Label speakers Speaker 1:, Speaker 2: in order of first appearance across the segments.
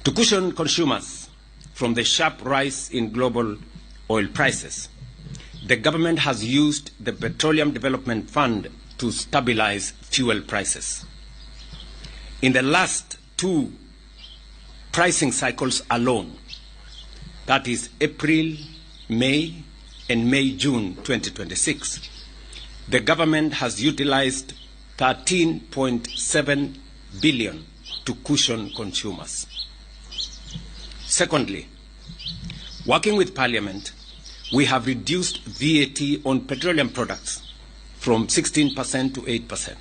Speaker 1: To cushion consumers from the sharp rise in global oil prices, the government has used the Petroleum Development Fund to stabilize fuel prices. In the last two pricing cycles alone, that is April, May, and May-June 2026, the government has utilized 13.7 billion to cushion consumers. Secondly, working with Parliament, we have reduced VAT on petroleum products from 16% to 8%,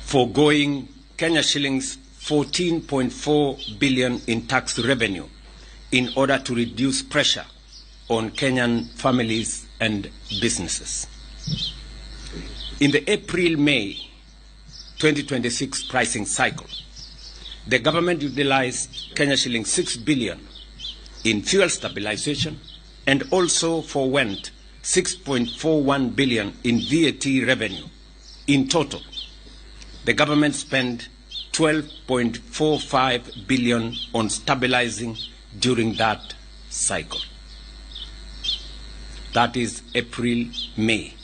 Speaker 1: foregoing Kenya shillings 14.4 billion in tax revenue in order to reduce pressure on Kenyan families and businesses. In the April-May 2026 pricing cycle, the government utilized Kenya shilling 6 billion in fuel stabilization and also forwent 6.41 billion in VAT revenue. In total, the government spent 12.45 billion on stabilizing during that cycle. That is April-May.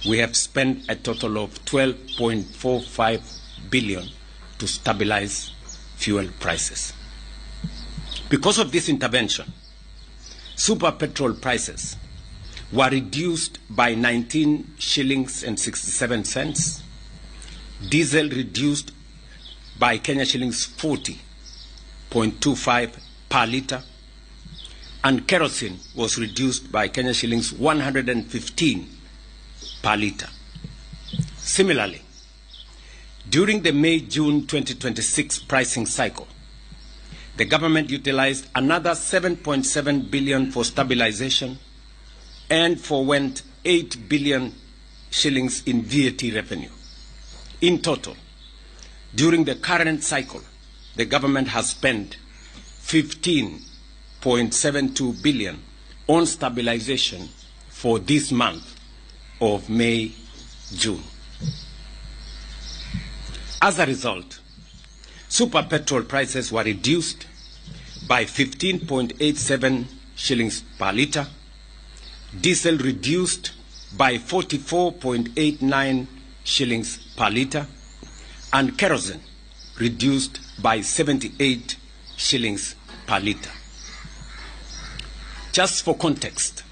Speaker 1: We have spent a total of 12.45 billion to stabilize fuel prices. Because of this intervention, super petrol prices were reduced by 19 shillings and 67 cents, diesel reduced by Kenya shillings 40.25 per litre, and kerosene was reduced by Kenya shillings 115 per litre. Similarly, during the May-June 2026 pricing cycle, the government utilized another 7.7 billion for stabilization and forwent 8 billion shillings in VAT revenue. In total, during the current cycle, the government has spent 15.72 billion on stabilization for this month of May-June. As a result, super petrol prices were reduced by 15.87 shillings per litre, diesel reduced by 44.89 shillings per litre, and kerosene reduced by 78 shillings per litre. Just for context,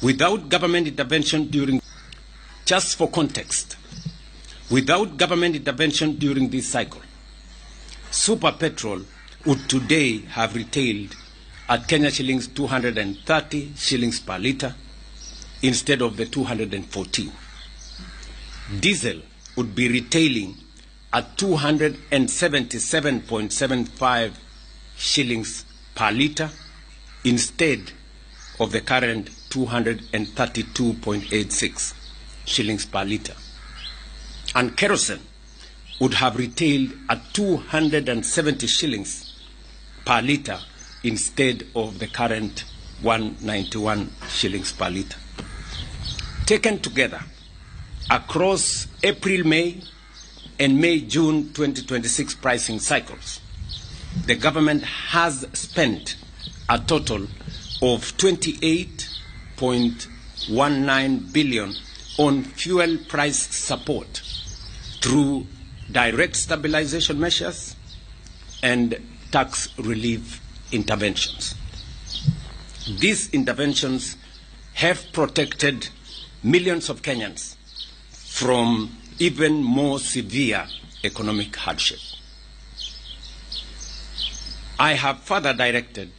Speaker 1: without government intervention during this cycle, super petrol would today have retailed at Kenya shillings 230 shillings per litre instead of the 214. Diesel would be retailing at 277.75 shillings per litre instead of the current 232.86 shillings per litre. And kerosene would have retailed at 270 shillings per litre instead of the current 191 shillings per litre. Taken together, across April-May and May-June 2026 pricing cycles, the government has spent a total of 28.19 billion on fuel price support through direct stabilization measures and tax relief interventions. These interventions have protected millions of Kenyans from even more severe economic hardship. I have further directed